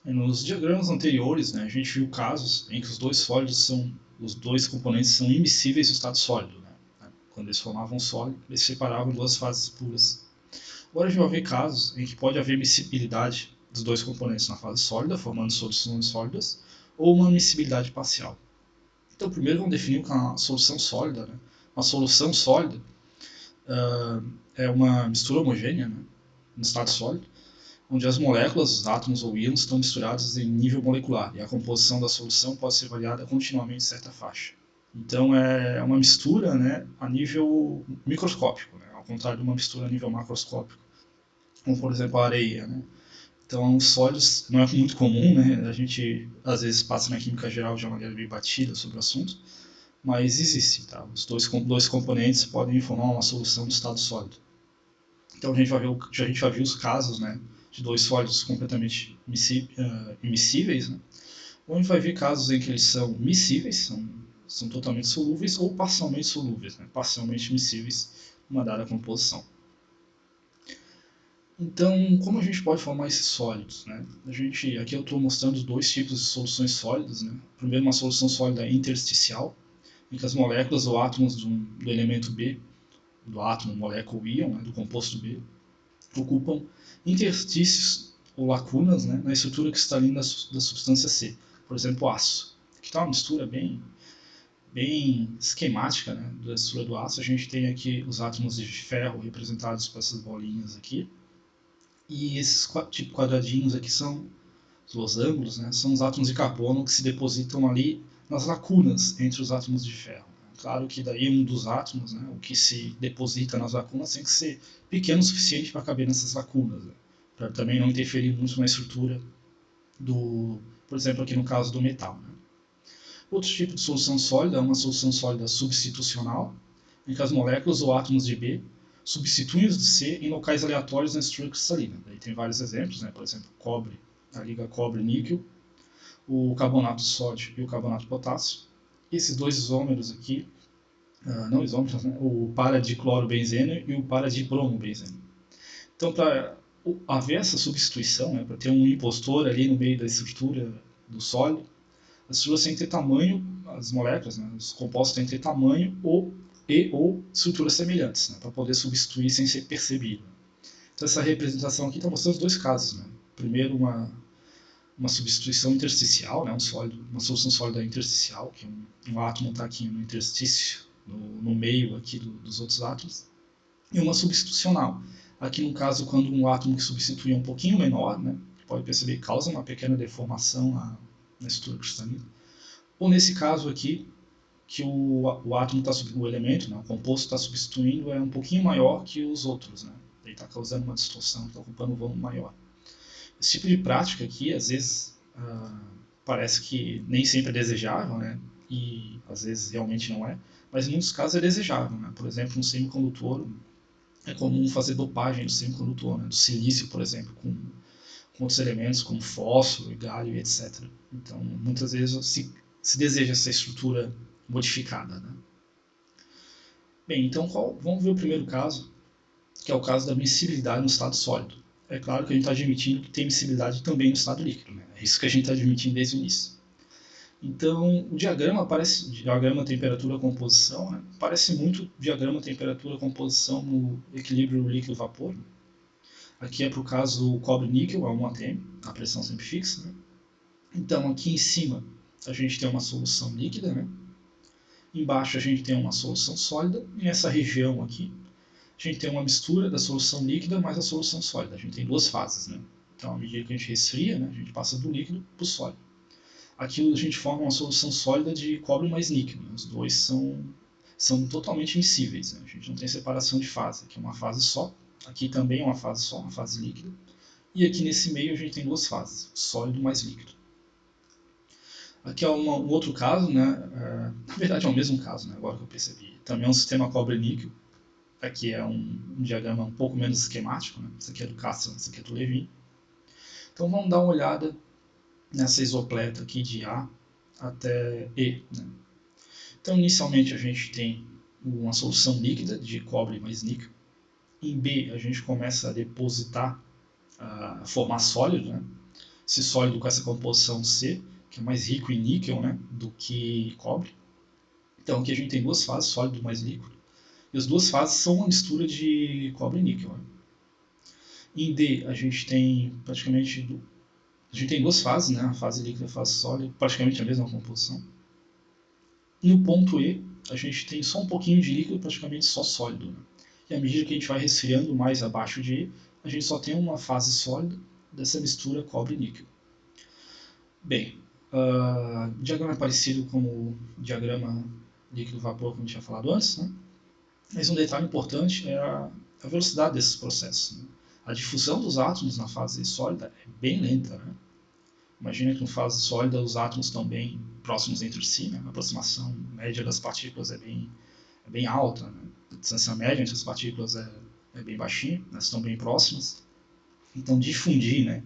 Nos diagramas anteriores, né, a gente viu casos em que os dois componentes são immiscíveis no estado sólido. Né? Quando eles formavam sólido, eles se separavam em duas fases puras. Agora a gente vai ver casos em que pode haver miscibilidade dos dois componentes na fase sólida, formando soluções sólidas, ou uma miscibilidade parcial. Então, primeiro vamos definir o que é uma solução sólida. Né? Uma solução sólida é uma mistura homogênea, né, no estado sólido, onde as moléculas, os átomos ou íons estão misturados em nível molecular e a composição da solução pode ser variada continuamente em certa faixa. Então é uma mistura, né, a nível microscópico, né, ao contrário de uma mistura a nível macroscópico, como por exemplo a areia. Né. Então sólidos não é muito comum, né, a gente às vezes passa na química geral de uma maneira meio batida sobre o assunto, mas existe. Tá? Os dois componentes podem formar uma solução de estado sólido. Então a gente vai ver os casos, né, de dois sólidos completamente immiscíveis, né, ou a gente vai ver casos em que eles são miscíveis, são totalmente solúveis, ou parcialmente solúveis, né, parcialmente miscíveis numa dada composição. Então, como a gente pode formar esses sólidos? Né? Aqui eu estou mostrando dois tipos de soluções sólidas. Né? Primeiro, uma solução sólida intersticial, em que as moléculas ou átomos do elemento B, do átomo, molécula ou íon, né, do composto B, ocupam interstícios ou lacunas, né, na estrutura cristalina da substância C, por exemplo, o aço, que está uma mistura bem esquemática, né, da estrutura do aço. A gente tem aqui os átomos de ferro representados por essas bolinhas aqui, e esses tipo quadradinhos aqui são os losangos, né, são os átomos de carbono que se depositam ali nas lacunas entre os átomos de ferro. Claro que daí um dos átomos, né, o que se deposita nas lacunas, tem que ser pequeno o suficiente para caber nessas lacunas, né, para também não interferir muito na estrutura por exemplo, aqui no caso do metal. Né. Outro tipo de solução sólida é uma solução sólida substitucional, em que as moléculas ou átomos de B substituem os de C em locais aleatórios na estrutura cristalina. Daí tem vários exemplos, né, por exemplo, cobre, a liga cobre-níquel, o carbonato de sódio e o carbonato de potássio. Esses dois isômeros aqui, não isômeros, né, o para-diclorobenzeno e o para-dibromobenzeno. Então, para haver essa substituição, né, para ter um impostor ali no meio da estrutura do sólido, as estruturas têm que ter tamanho, as moléculas, né, os compostos têm que ter tamanho ou estruturas semelhantes, né, para poder substituir sem ser percebido. Então, essa representação aqui está mostrando os dois casos. Né. Primeiro, uma substituição intersticial, né, uma solução sólida intersticial, que um átomo está aqui no interstício, no meio aqui dos outros átomos, e uma substitucional. Aqui no caso, quando um átomo que substitui é um pouquinho menor, né, pode perceber que causa uma pequena deformação na estrutura cristalina, ou nesse caso aqui, que o átomo o elemento, né, o composto está substituindo é um pouquinho maior que os outros, né, ele está causando uma distorção, está ocupando um volume maior. Esse tipo de prática aqui, às vezes, parece que nem sempre é desejável, né? E às vezes realmente não é, mas em muitos casos é desejável. Né? Por exemplo, no semicondutor, é comum fazer dopagem do semicondutor, né? Do silício, por exemplo, com outros elementos como fósforo, galho, etc. Então, muitas vezes se deseja essa estrutura modificada. Né? Bem, então vamos ver o primeiro caso, que é o caso da miscibilidade no estado sólido. É claro que a gente está admitindo que tem miscibilidade também no estado líquido. Né? É isso que a gente está admitindo desde o início. Então, o diagrama temperatura-composição, né? Parece muito o diagrama temperatura-composição no equilíbrio líquido-vapor. Aqui é para o caso cobre-níquel, a 1 atm, a pressão sempre fixa. Né? Então, aqui em cima a gente tem uma solução líquida, né? Embaixo a gente tem uma solução sólida, e nessa região aqui a gente tem uma mistura da solução líquida mais a solução sólida. A gente tem duas fases. Né? Então, à medida que a gente resfria, né, a gente passa do líquido para o sólido. Aqui a gente forma uma solução sólida de cobre mais níquel. Né? Os dois são totalmente miscíveis. Né? A gente não tem separação de fase. Aqui é uma fase só. Aqui também é uma fase só, uma fase líquida. E aqui nesse meio a gente tem duas fases, sólido mais líquido. Aqui é um outro caso, né? Na verdade é o mesmo caso, né? Agora que eu percebi. Também é um sistema cobre-níquel. Aqui é um diagrama um pouco menos esquemático. Né? Esse aqui é do Castro, esse aqui é do Levin. Então vamos dar uma olhada nessa isopleta aqui de A até E. Né? Então, inicialmente, a gente tem uma solução líquida de cobre mais níquel. Em B, a gente começa a depositar, a formar sólido. Né? esse sólido com essa composição C, que é mais rico em níquel, né, do que cobre. Então aqui a gente tem duas fases, sólido mais líquido, e as duas fases são uma mistura de cobre e níquel. Né? Em D a gente tem praticamente duas fases, né, a fase líquida e a fase sólida, praticamente a mesma composição. No ponto E a gente tem só um pouquinho de líquido, praticamente só sólido. Né? E à medida que a gente vai resfriando mais abaixo de E, a gente só tem uma fase sólida dessa mistura cobre-níquel. Bem, o diagrama é parecido com o diagrama líquido-vapor que a gente tinha falado antes, né? Mas um detalhe importante é a velocidade desses processos. Né? A difusão dos átomos na fase sólida é bem lenta. Né? Imagina que na fase sólida os átomos estão bem próximos entre si, né? A aproximação média das partículas é bem alta. Né? A distância média entre as partículas é bem baixinha, elas estão bem próximas. Então difundir, né,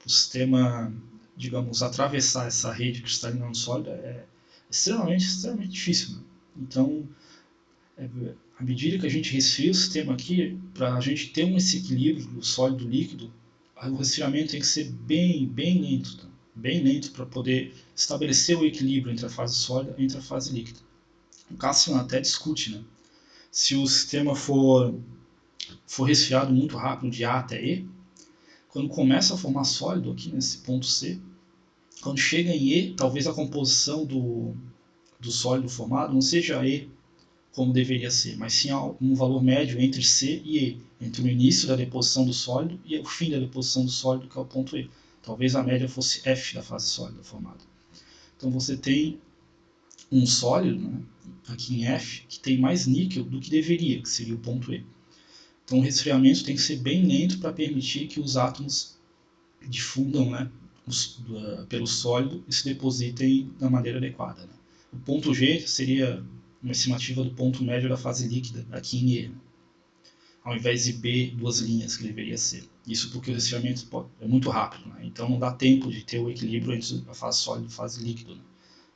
o sistema, digamos, atravessar essa rede cristalina não sólida é extremamente difícil. Né? Então, à medida que a gente resfria o sistema aqui, para a gente ter esse equilíbrio do sólido líquido, o resfriamento tem que ser bem lento. Tá? Bem lento para poder estabelecer o equilíbrio entre a fase sólida e entre a fase líquida. O Cassian até discute, né? Se o sistema for resfriado muito rápido de A até E, quando começa a formar sólido aqui nesse ponto C, quando chega em E, talvez a composição do sólido formado não seja E como deveria ser, mas sim um valor médio entre C e E, entre o início da deposição do sólido e o fim da deposição do sólido, que é o ponto E. Talvez a média fosse F da fase sólida formada. Então você tem um sólido, né, aqui em F, que tem mais níquel do que deveria, que seria o ponto E. Então o resfriamento tem que ser bem lento para permitir que os átomos difundam, né, pelo sólido e se depositem da maneira adequada. Né. O ponto G seria uma estimativa do ponto médio da fase líquida, aqui em E, né, ao invés de B, duas linhas, que deveria ser. Isso porque o resfriamento é muito rápido, né, então não dá tempo de ter o equilíbrio entre a fase sólida e a fase líquida. Né,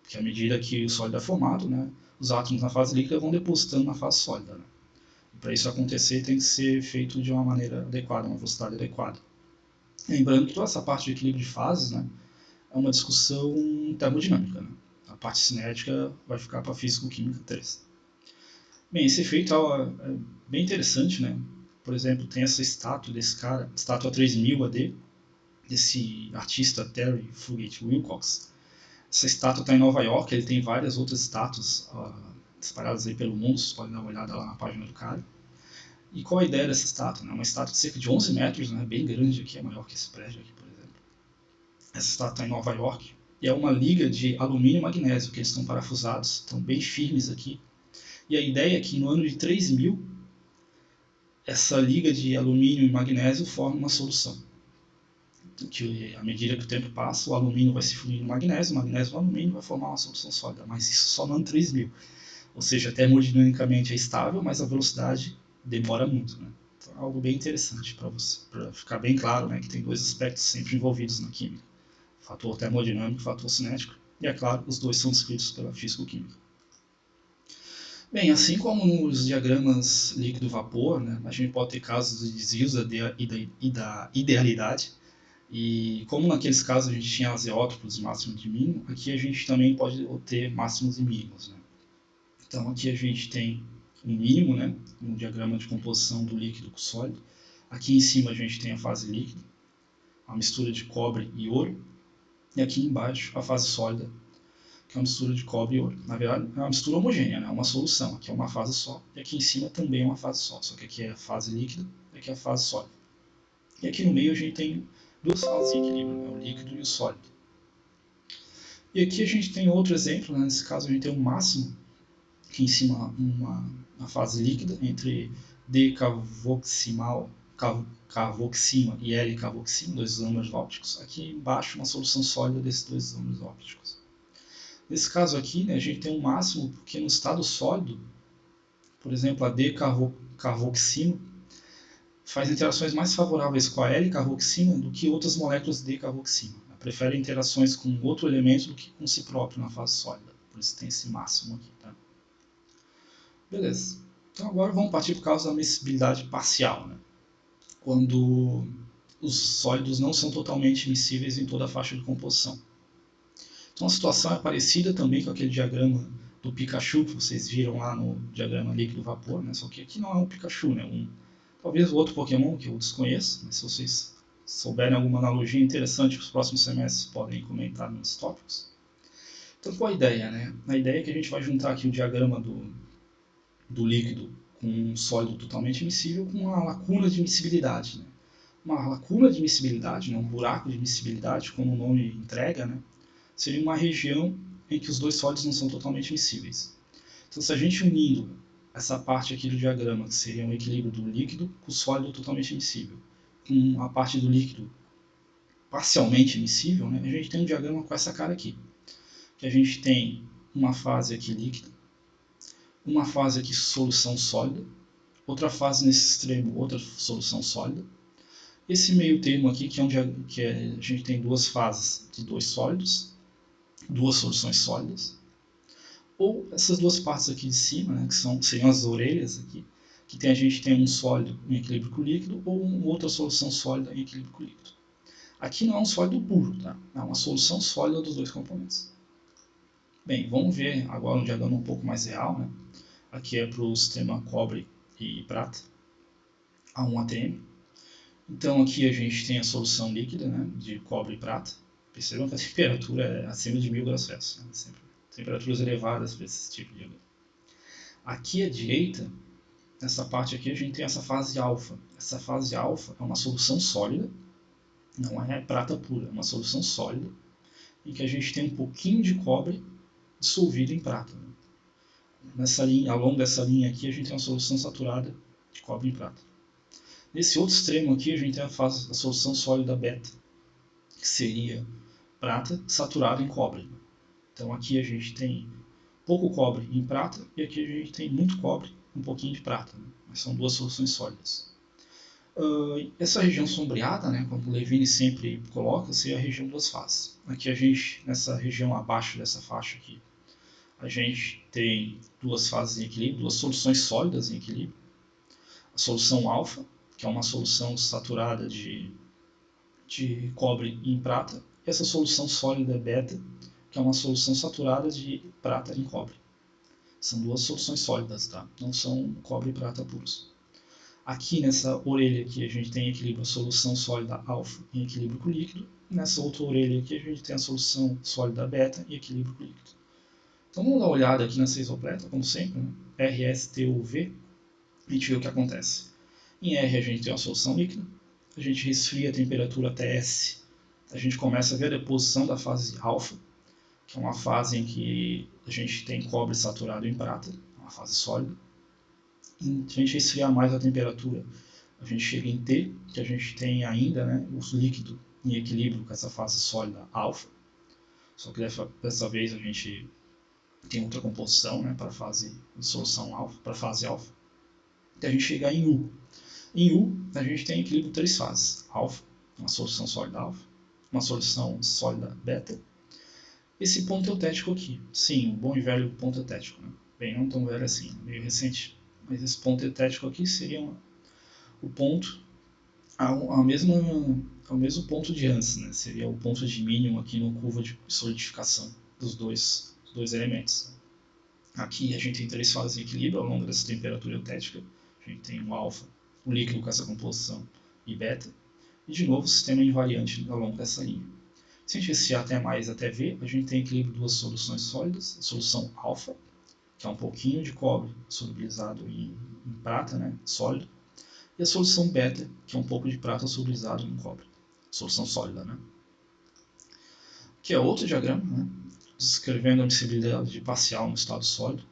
porque à medida que o sólido é formado, né, os átomos na fase líquida vão depositando na fase sólida. Né. Para isso acontecer, tem que ser feito de uma maneira adequada, uma velocidade adequada. Lembrando que toda essa parte de equilíbrio de fases, né, é uma discussão termodinâmica. Né? A parte cinética vai ficar para Físico-Química 3. Bem, esse efeito é bem interessante. Né? Por exemplo, tem essa estátua desse cara, estátua 3000 AD, desse artista Terry Fugate Wilcox. Essa estátua está em Nova York, ele tem várias outras estátuas espalhadas aí pelo mundo, vocês podem dar uma olhada lá na página do cara. E qual a ideia dessa estátua? Né? Uma estátua de cerca de 11 metros, né? Bem grande aqui, é maior que esse prédio aqui, por exemplo. Essa estátua está em Nova York e é uma liga de alumínio e magnésio, que eles estão parafusados, estão bem firmes aqui. E a ideia é que no ano de 3000, essa liga de alumínio e magnésio forma uma solução. Que à medida que o tempo passa, o alumínio vai se fundir no magnésio, o magnésio no alumínio vai formar uma solução sólida, mas isso só no ano 3000. Ou seja, termodinamicamente é estável, mas a velocidade demora muito. Né? Então, é algo bem interessante para ficar bem claro, né, que tem dois aspectos sempre envolvidos na química. Fator termodinâmico e fator cinético. E é claro, os dois são descritos pela físico-química. Bem, assim como nos diagramas líquido-vapor, né, a gente pode ter casos de desvios da idealidade. E como naqueles casos a gente tinha azeótropos de máximo e de mínimo, aqui a gente também pode ter máximos e mínimos. Né? Então aqui a gente tem um mínimo, né, no diagrama de composição do líquido com sólido. Aqui em cima a gente tem a fase líquida, a mistura de cobre e ouro. E aqui embaixo a fase sólida, que é uma mistura de cobre e ouro. Na verdade é uma mistura homogênea, né, uma solução. Aqui é uma fase só e aqui em cima também é uma fase só. Só que aqui é a fase líquida e aqui é a fase sólida. E aqui no meio a gente tem duas fases de equilíbrio, né, o líquido e o sólido. E aqui a gente tem outro exemplo, né, nesse caso a gente tem um máximo, aqui em cima uma fase líquida entre D-carvoxima e L-carvoxima, dois isômeros ópticos. Aqui embaixo uma solução sólida desses dois isômeros ópticos. Nesse caso aqui, né, a gente tem um máximo porque no estado sólido, por exemplo, a D-carvoxima faz interações mais favoráveis com a L-carvoxima do que outras moléculas de D-carvoxima. Prefere interações com outro elemento do que com si próprio na fase sólida. Por isso tem esse máximo aqui. Tá? Beleza. Então agora vamos partir para o caso da miscibilidade parcial. Né? Quando os sólidos não são totalmente miscíveis em toda a faixa de composição. Então a situação é parecida também com aquele diagrama do Pikachu que vocês viram lá no diagrama líquido-vapor, né? Só que aqui não é um Pikachu, né? Talvez outro Pokémon que eu desconheço, mas se vocês souberem alguma analogia interessante para os próximos semestres, podem comentar nos tópicos. Então qual a ideia, né? A ideia é que a gente vai juntar aqui o diagrama do líquido com um sólido totalmente miscível com uma lacuna de miscibilidade, né? Uma lacuna de miscibilidade, né? Um buraco de miscibilidade, como o nome entrega, né? Seria uma região em que os dois sólidos não são totalmente miscíveis. Então, se a gente unindo essa parte aqui do diagrama, que seria um equilíbrio do líquido com o sólido totalmente miscível, com a parte do líquido parcialmente miscível, né, a gente tem um diagrama com essa cara aqui. Que a gente tem uma fase aqui líquida, uma fase aqui solução sólida, outra fase nesse extremo, outra solução sólida. Esse meio termo aqui, que é onde a gente tem duas fases de dois sólidos, duas soluções sólidas, ou essas duas partes aqui de cima, né, que seriam as orelhas aqui, que a gente tem um sólido em equilíbrio com o líquido ou uma outra solução sólida em equilíbrio com o líquido. Aqui não é um sólido puro, tá? É uma solução sólida dos dois componentes. Bem, vamos ver agora um diagrama um pouco mais real, né? Aqui é para o sistema cobre e prata, A1ATM. Então aqui a gente tem a solução líquida, né, de cobre e prata. Percebam que a temperatura é acima de 1000 graus Celsius, né? Sempre temperaturas elevadas para esse tipo de diagrama. Aqui à direita, nessa parte aqui, a gente tem essa fase alfa. Essa fase alfa é uma solução sólida, não é prata pura, é uma solução sólida, em que a gente tem um pouquinho de cobre dissolvido em prata. Nessa linha, ao longo dessa linha aqui, a gente tem uma solução saturada de cobre em prata. Nesse outro extremo aqui, a gente tem a solução sólida beta, que seria prata saturada em cobre. Então aqui a gente tem pouco cobre em prata e aqui a gente tem muito cobre e um pouquinho de prata. Né? Mas são duas soluções sólidas. Essa região sombreada, né, como o Levine sempre coloca, seria a região das fases. Aqui a gente, nessa região abaixo dessa faixa aqui, a gente tem duas fases em equilíbrio, duas soluções sólidas em equilíbrio. A solução alfa, que é uma solução saturada de cobre em prata, e essa solução sólida beta, que é uma solução saturada de prata em cobre. São duas soluções sólidas, tá? Não são cobre e prata puros. Aqui nessa orelha aqui a gente tem equilíbrio a solução sólida alfa em equilíbrio com o líquido. Nessa outra orelha aqui a gente tem a solução sólida beta em equilíbrio com o líquido. Então vamos dar uma olhada aqui nessa isopleta, como sempre, né? RSTUV, a gente vê o que acontece. Em R a gente tem a solução líquida, a gente resfria a temperatura até S, a gente começa a ver a deposição da fase alfa, que é uma fase em que a gente tem cobre saturado em prata, uma fase sólida. Se a gente resfriar mais a temperatura, a gente chega em T, que a gente tem ainda, né, o líquido em equilíbrio com essa fase sólida alfa, só que dessa vez a gente tem outra composição, né, para a fase de solução alfa, para a fase alfa, e a gente chega em U. Em U, a gente tem equilíbrio três fases, alfa, uma solução sólida alfa, uma solução sólida beta, esse ponto eutético aqui, sim, o bom e velho ponto eutético, né? Bem, não tão velho assim, meio recente, mas esse ponto eutético aqui seria o ponto ao mesmo ponto de antes, né? Seria o ponto de mínimo aqui no curva de solidificação dos dois elementos. Aqui a gente tem três fases de equilíbrio ao longo dessa temperatura eutética. A gente tem o alfa, o líquido com essa composição, e beta. E de novo o sistema invariante ao longo dessa linha. Se a gente resfriar até mais até V, a gente tem equilíbrio de duas soluções sólidas. A solução alfa, que é um pouquinho de cobre solubilizado em prata, né, sólido. E a solução beta, que é um pouco de prata solubilizado em cobre. Solução sólida, né? Que é outro diagrama, né, descrevendo a miscibilidade parcial no estado sólido.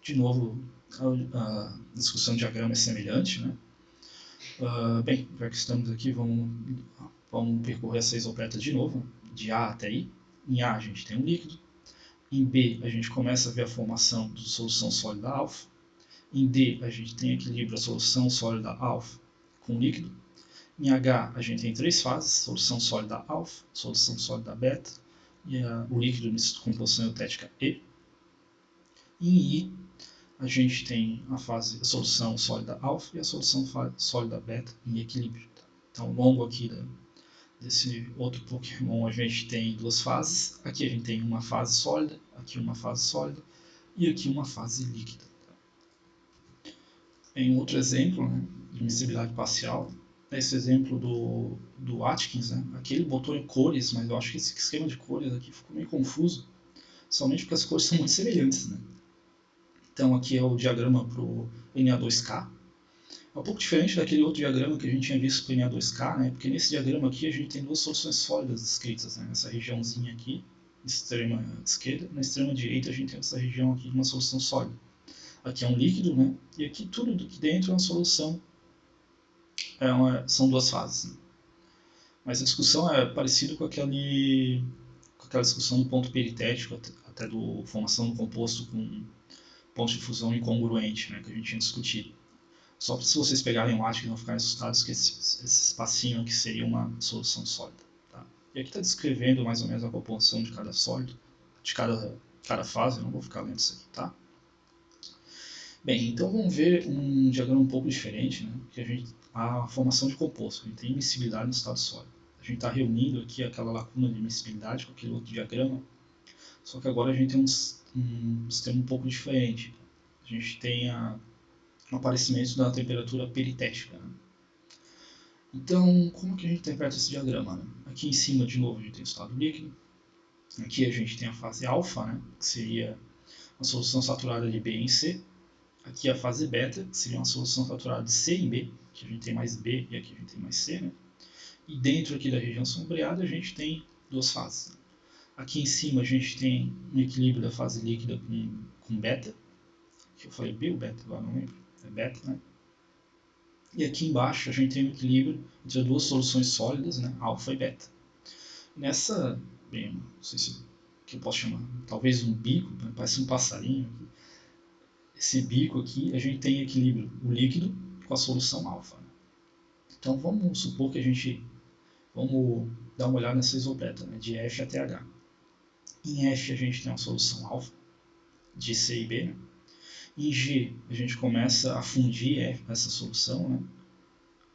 De novo, a discussão de diagrama é semelhante, né? Bem, já que estamos aqui, vamos percorrer essa isopleta de novo, de A até I. Em A a gente tem um líquido. Em B a gente começa a ver a formação de solução sólida alfa. Em D a gente tem equilíbrio a solução sólida alfa com líquido. Em H a gente tem três fases, solução sólida alfa, solução sólida beta e o líquido de composição eutética E. Em I a gente tem a solução sólida alfa e a solução sólida beta em equilíbrio. Então, ao longo aqui desse outro Pokémon a gente tem duas fases. Aqui a gente tem uma fase sólida, aqui uma fase sólida e aqui uma fase líquida. Em outro exemplo, né, de miscibilidade parcial, esse exemplo do Atkins, né, aqui ele botou em cores, mas eu acho que esse esquema de cores aqui ficou meio confuso, somente porque as cores são muito semelhantes. Né? Então aqui é o diagrama para o Na2K. É um pouco diferente daquele outro diagrama que a gente tinha visto para o Na2K, né? Porque nesse diagrama aqui a gente tem duas soluções sólidas descritas, né? Nessa regiãozinha aqui, extrema esquerda, na extrema direita a gente tem essa região aqui de uma solução sólida. Aqui é um líquido, né? E aqui tudo aqui dentro é uma solução, são duas fases. Né? Mas a discussão é parecida com aquela discussão do ponto peritético, até do formação do composto com ponto de fusão incongruente, né? Que a gente tinha discutido. Só se vocês pegarem o Atkins e não ficarem assustados que esse espacinho aqui seria uma solução sólida. Tá? E aqui está descrevendo mais ou menos a composição de cada sólido, de cada fase, eu não vou ficar lendo isso aqui, tá? Bem, então vamos ver um diagrama um pouco diferente, né? Que a formação de composto, a gente tem miscibilidade no estado sólido. A gente está reunindo aqui aquela lacuna de miscibilidade com aquele outro diagrama, só que agora a gente tem um sistema um pouco diferente. A gente tem o aparecimento da temperatura peritética. Né? Então, como que a gente interpreta esse diagrama? Né? Aqui em cima, de novo, a gente tem o estado líquido. Aqui a gente tem a fase alfa, né? Que seria uma solução saturada de B em C. Aqui a fase beta, que seria uma solução saturada de C em B, que a gente tem mais B e aqui a gente tem mais C. Né? E dentro aqui da região sombreada a gente tem duas fases. Aqui em cima a gente tem um equilíbrio da fase líquida com beta, que eu falei B ou beta, agora não lembro, é beta, né? E aqui embaixo a gente tem um equilíbrio entre duas soluções sólidas, né, alfa e beta. Nessa, bem, não sei se que eu posso chamar, talvez um bico, né, parece um passarinho. Aqui. Esse bico aqui a gente tem equilíbrio, o líquido com a solução alfa. Né? Então vamos supor que vamos dar uma olhada nessa isopleta, né, de F até H. Em F a gente tem uma solução alfa, de C e B. Né? Em G a gente começa a fundir essa solução, né?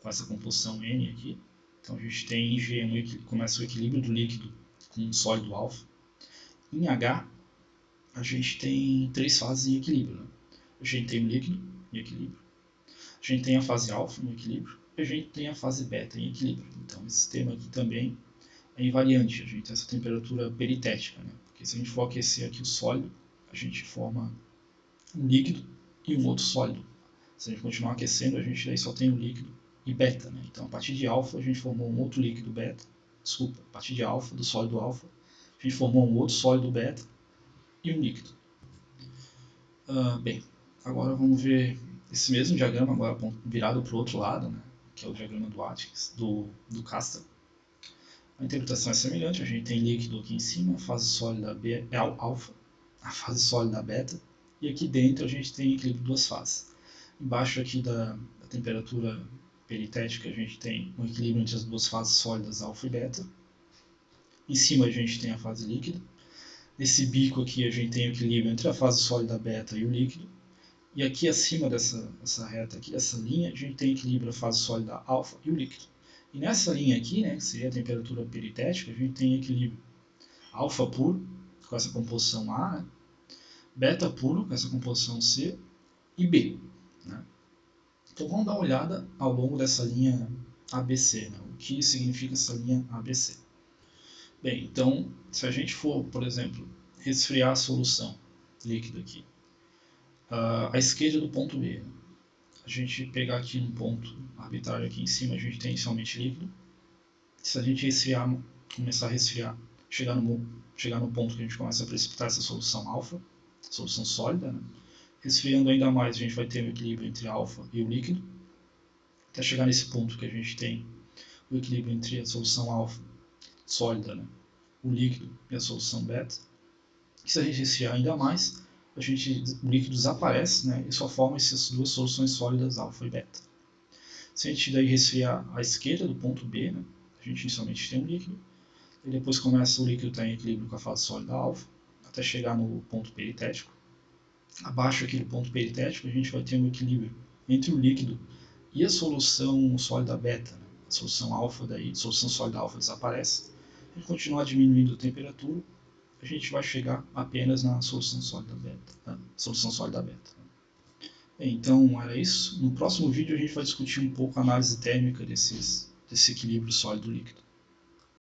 Com essa composição N aqui. Então a gente tem em G começa o equilíbrio do líquido com um sólido alfa. Em H a gente tem três fases em equilíbrio. Né? A gente tem o líquido em equilíbrio, a gente tem a fase alfa em equilíbrio e a gente tem a fase beta em equilíbrio. Então esse sistema aqui também é invariante, a gente tem essa temperatura peritética. Né? Porque se a gente for aquecer aqui o sólido, a gente forma um líquido e um outro sólido. Se a gente continuar aquecendo, a gente daí só tem o líquido e beta. Né? Então, a partir de alfa, a gente formou um outro líquido beta. Desculpa, a partir de alfa, do sólido alfa, a gente formou um outro sólido beta e um líquido. Bem, agora vamos ver esse mesmo diagrama, agora virado para o outro lado, né? Que é o diagrama do Atkins, do Castor. A interpretação é semelhante, a gente tem líquido aqui em cima, a fase sólida B é alfa, a fase sólida beta, e aqui dentro a gente tem equilíbrio de duas fases. Embaixo aqui da temperatura peritética a gente tem um equilíbrio entre as duas fases sólidas alfa e beta. Em cima a gente tem a fase líquida. Nesse bico aqui a gente tem o equilíbrio entre a fase sólida beta e o líquido. E aqui acima dessa reta aqui, dessa linha, a gente tem equilíbrio da fase sólida alfa e o líquido. E nessa linha aqui, né, que seria a temperatura peritética, a gente tem equilíbrio alfa puro, com essa composição A, né, beta puro, com essa composição C, e B. Né? Então vamos dar uma olhada ao longo dessa linha ABC, né? O que significa essa linha ABC. Bem, então se a gente for, por exemplo, resfriar a solução líquida aqui, à esquerda do ponto B, né? A gente pegar aqui um ponto arbitrário aqui em cima, a gente tem inicialmente líquido. Se a gente resfriar, começar a resfriar, chegar no ponto que a gente começa a precipitar essa solução alfa, solução sólida, né? Resfriando ainda mais, a gente vai ter o equilíbrio entre alfa e o líquido, até chegar nesse ponto que a gente tem o equilíbrio entre a solução alfa sólida, né, o líquido e a solução beta. E se a gente resfriar ainda mais, o líquido desaparece, né, e só forma essas duas soluções sólidas alfa e beta. Se a gente daí resfriar à esquerda do ponto B, né, a gente inicialmente tem um líquido, e depois começa o líquido estar em equilíbrio com a fase sólida alfa, até chegar no ponto peritético. Abaixo aqui do ponto peritético, a gente vai ter um equilíbrio entre o líquido e a solução sólida beta. Né? solução alfa daí, solução sólida alfa desaparece. Se a gente continuar diminuindo a temperatura, a gente vai chegar apenas na solução sólida beta. Solução sólida beta. Então era isso. No próximo vídeo a gente vai discutir um pouco a análise térmica desse equilíbrio sólido-líquido.